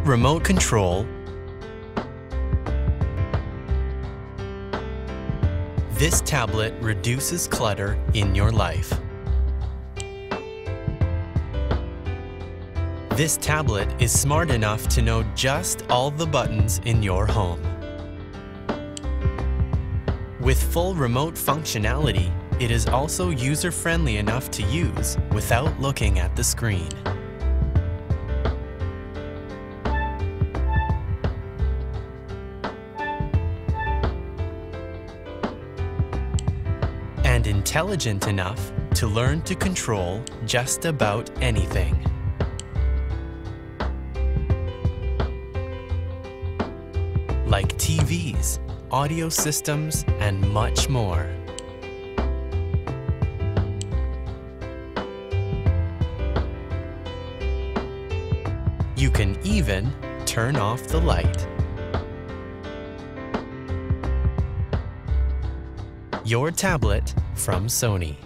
remote control, this tablet reduces clutter in your life. This tablet is smart enough to know just all the buttons in your home. With full remote functionality, it is also user-friendly enough to use without looking at the screen. And intelligent enough to learn to control just about anything. Like TVs, audio systems, and much more. You can even turn off the light. Your tablet from Sony.